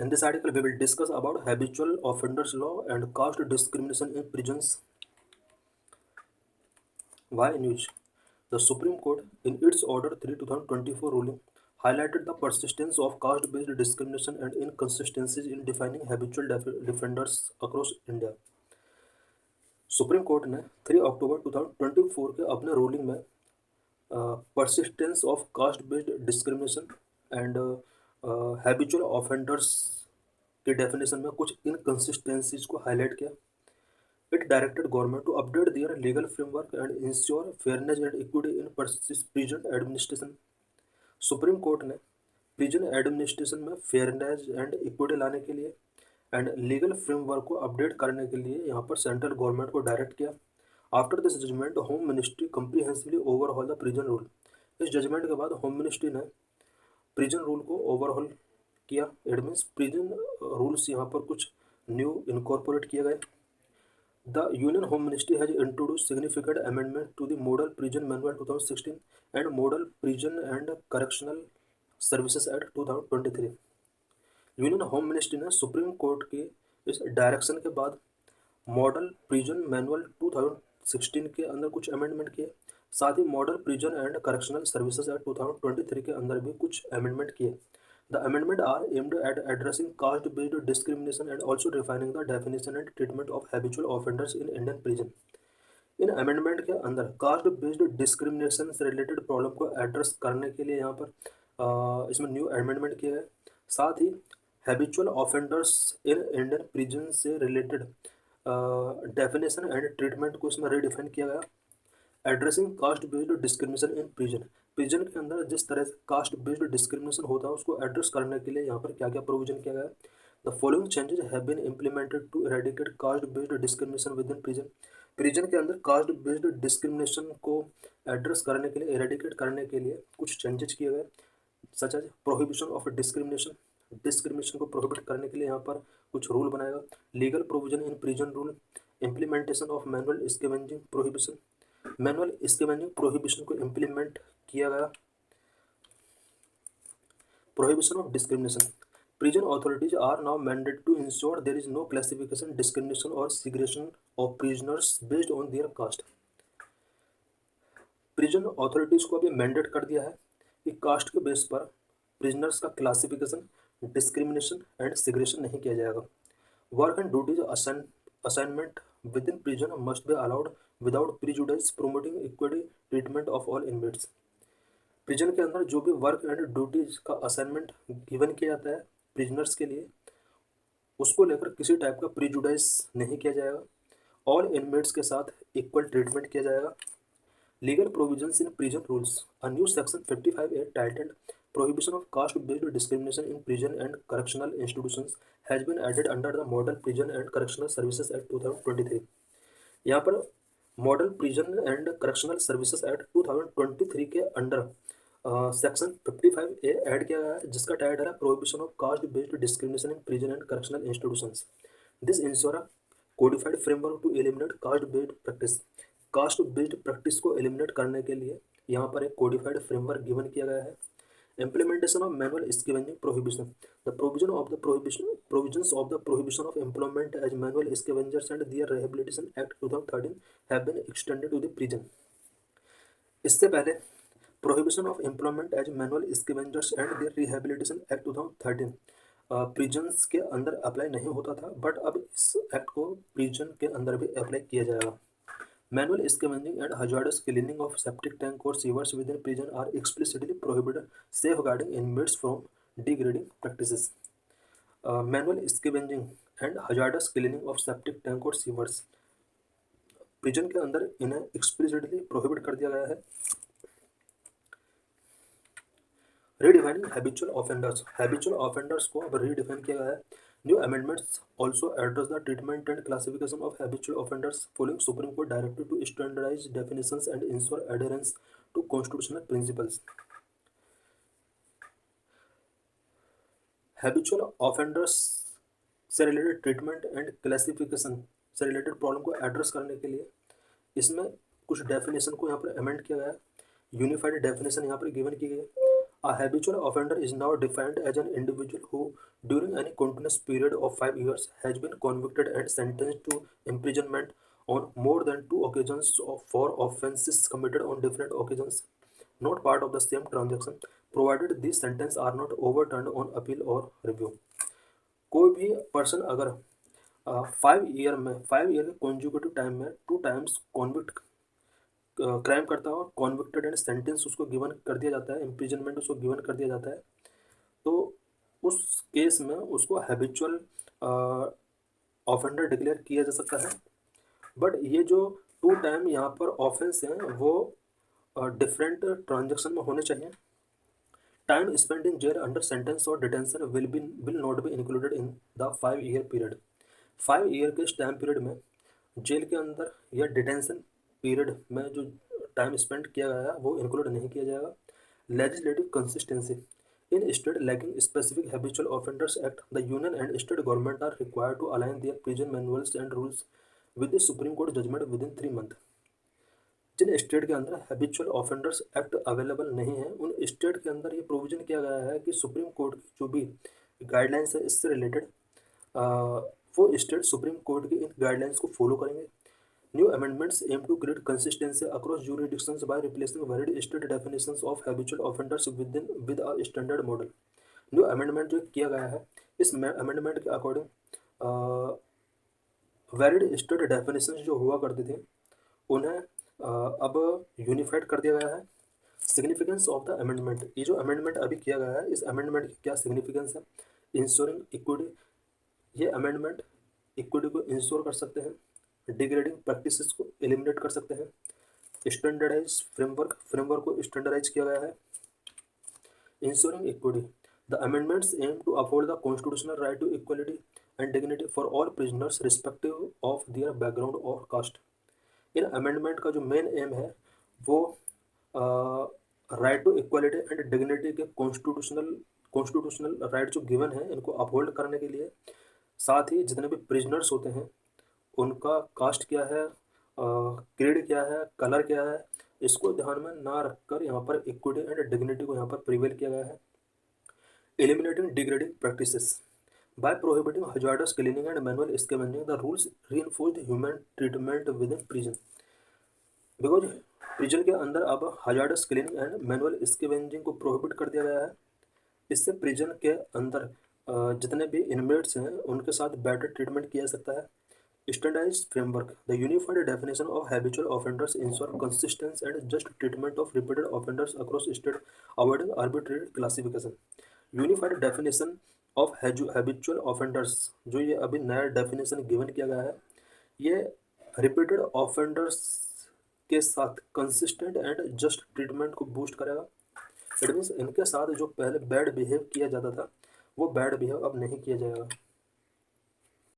In this article, we will discuss about habitual offenders law and caste discrimination in prisons. Why news? The Supreme Court, in its Order 3 2024 ruling, highlighted the persistence of caste-based discrimination and inconsistencies in defining habitual defenders across India. Supreme Court ने 3 अक्टूबर 2024 के अपने ruling में persistence of caste-based discrimination and habitual offenders के definition में कुछ inconsistencies को highlight किया. It directed government to update their legal framework and ensure fairness and equity in prison administration. Supreme Court ने प्रिजन एडमिनिस्ट्रेशन में fairness and equity लाने के लिए एंड लीगल फ्रेमवर्क को अपडेट करने के लिए यहाँ पर सेंट्रल गवर्नमेंट को डायरेक्ट किया. After this judgement home ministry comprehensively overhaul the prison rule. इस जजमेंट के बाद होम मिनिस्ट्री ने प्रिजन रूल को ओवरहॉल किया. इट मीन्स प्रिजन रूल्स यहाँ पर कुछ न्यू इनकॉर्पोरेट किए गए. The Union Home Ministry has introduced significant amendments to the Model Prison Manual 2016 and Model Prison and Correctional Services Act 2023. Union home ministry ने supreme court के इस direction के बाद मॉडल प्रिजन मैनुअल 2016 के अंदर कुछ अमेंडमेंट किए. साथ ही model prison and correctional services act 2023 के अंदर भी कुछ अमेंडमेंट किए. The amendments are aimed at addressing caste-based discrimination and also refining the definition and treatment of habitual offenders in Indian prison. In amendment के अंदर कास्ट बेस्ड डिस्क्रिमिनेशन से related problem को address करने के लिए यहाँ पर इसमें न्यू अमेंडमेंट किए गए. साथ ही habitual offenders in Indian prison से रिलेटेड डेफिनेशन एंड ट्रीटमेंट को इसमें रीडिफाइन किया गया. Addressing caste based discrimination in prison. Prison के अंदर जिस तरह से कास्ट बेस्ड डिस्क्रिमिनेशन होता है उसको एड्रेस करने के लिए यहाँ पर क्या क्या प्रोविजन किया गया. The following changes have been implemented to eradicate caste based discrimination within prison. Prison के अंदर कास्ट बेस्ड डिस्क्रिमिनेशन को एड्रेस करने के लिए, इरेडिकेट करने के लिए कुछ चेंजेस किए गए. Such as prohibition of discrimination. Discrimination को प्रोहिबिट करने के लिए यहाँ पर कुछ रूल बनाएगा. Legal provision in prison rule. Implementation of manual scavenging prohibition. Manual scavenging prohibition को इम्प्लीमेंट किया गया. Prohibition of discrimination. Prison authorities are now mandated to ensure there is no classification, discrimination or segregation of prisoners based on their caste. Prison authorities को अभी mandate कर दिया है कि cast के बेस पर प्रिजनर्स का क्लासिफिकेशन, डिस्क्रिमिनेशन एंड सेग्रेशन नहीं किया जाएगा. Work and duties assignment within prison must be allowed without prejudice, promoting equity treatment of all inmates. Prison के अंदर जो भी वर्क एंड ड्यूटीज का असाइनमेंट गिवन किया जाता है प्रिजनर्स के लिए, उसको लेकर किसी टाइप का प्रीजुडाइज नहीं किया जाएगा. ऑल इनमेट्स के साथ इक्वल ट्रीटमेंट किया जाएगा. Legal provisions in prison rules. A new section 55A titled prohibition of caste based discrimination in prison and correctional institutions has been added under the model prison and correctional services act 2023. यहाँ पर model prison and correctional services act 2023 के under section 55A add किया गया है जिसका title है prohibition of caste based discrimination in prison and correctional institutions. This ensure codified framework to eliminate caste based practice. Caste based practice को eliminate करने के लिए यहाँ पर एक कोडिफाइड फ्रेमवर्क गिवन किया गया है. Implementation of manual scavenging prohibition. The provisions of the prohibition of employment as manual scavengers and their Rehabilitation Act 2013 have been extended to the prison. इससे पहले prohibition of employment as manual scavengers and their rehabilitation act 2013 prisons के अंदर apply नहीं होता था, but अब इस act को प्रिजन के अंदर भी अप्लाई किया जाएगा. Manual scavenging and hazardous cleaning of septic tank और sewers within prison are explicitly prohibited, safeguarding inmates from degrading practices. Manual scavenging and hazardous cleaning of septic tank और sewers prison के अंदर इन्हें explicitly prohibit कर दिया गया है. Redefining habitual offenders. Habitual offenders को अब रीडिफाइन किया गया है. New amendments also address the treatment and classification of habitual offenders following Supreme court directive to standardise definitions and ensure adherence to constitutional principles. Habitual offenders से related treatment and classification से related problem को address करने के लिए इसमें कुछ definition को यहाँ पर अमेंड किया गया है. यूनिफाइड डेफिनेशन यहाँ पर गिवन की गई है. A habitual offender is now defined as an individual who, during any continuous period of 5 years, has been convicted and sentenced to imprisonment on more than 2 occasions for offences committed on different occasions, not part of the same transaction, provided these sentences are not overturned on appeal or review. कोई भी person अगर 5 year के consecutive time में 2 times convict crime करता है और convicted and sentence उसको given कर दिया जाता है, इम्प्रिजनमेंट उसको गिवन कर दिया जाता है, तो उस केस में उसको हैबिचुअल ऑफेंडर डिक्लेयर किया जा सकता है। बट ये जो 2 टाइम यहाँ पर ऑफेंस हैं वो डिफरेंट ट्रांजेक्शन में होने चाहिए। Time spend in jail under sentence और detention will not be included in the 5 year period. 5 year के इस टाइम पीरियड में जेल के अंदर या डिटेंशन पीरियड में जो टाइम स्पेंड किया गया है वो इंक्लूड नहीं किया जाएगा। Legislative consistency in state lacking specific habitual offenders act, the union and state government are required to align their prison manuals and rules with the Supreme Court judgment within 3 month. जिन state के अंदर habitual offenders act available नहीं है उन state के अंदर ये provision किया गया है कि सुप्रीम कोर्ट की जो भी गाइडलाइंस है इससे रिलेटेड वो स्टेट सुप्रीम कोर्ट की इन गाइडलाइंस को फॉलो करेंगे। New amendments aim to create consistency across jurisdictions by replacing varied state definitions of habitual offenders with a standard model। New amendment जो किया गया है इस अमेंडमेंट के अकॉर्डिंग वैलिड स्टेट डेफिनेशंस जो हुआ करते थे उन्हें अब यूनिफाइड कर दिया गया है। सिग्निफिकेंस ऑफ द अमेंडमेंट, ये जो अमेंडमेंट अभी किया गया है इस अमेंडमेंट की क्या सिग्निफिकेंस है? इंश्योरिंग इक्विटी, ये अमेंडमेंट इक्विटी को इंश्योर कर सकते हैं, डिग्रेडिंग प्रैक्टिसेस को एलिमिनेट कर सकते हैं, स्टैंडर्डाइज फ्रेमवर्क को स्टैंडर्डाइज किया गया है। Ensuring equity, the amendments aim to uphold the constitutional right to equality and dignity for all prisoners respective of their background और कास्ट। इन अमेंडमेंट का जो मेन एम है वो right to equality and dignity के कॉन्स्टिट्यूशनल राइट जो given है इनको अपहोल्ड करने के लिए, साथ ही जितने भी प्रिजनर्स होते हैं उनका कास्ट क्या है, क्रीड क्या है, कलर क्या है, इसको ध्यान में ना रखकर यहाँ पर इक्विटी एंड डिग्निटी को यहाँ पर प्रिवेल किया गया है। Eliminating degrading practices by prohibiting hazardous cleaning and manual scavenging the rules reinforced human treatment within prison. Because prison के अंदर अब hazardous cleaning and manual scavenging को प्रोहिबिट कर दिया गया है। इससे प्रिजन के अंदर जितने भी इनमेट्स हैं उनके साथ बेटर ट्रीटमेंट किया जा सकता है। Standardized framework, the unified definition of habitual offenders ensure consistent and just treatment of repeated offenders across state, avoiding arbitrary classification। Unified definition of habitual offenders, जो ये अभी नया definition given किया गया है, ये repeated offenders के साथ consistent and just treatment को boost करेगा। It means इनके साथ जो पहले bad behave किया जाता था वो bad behave अब नहीं किया जाएगा।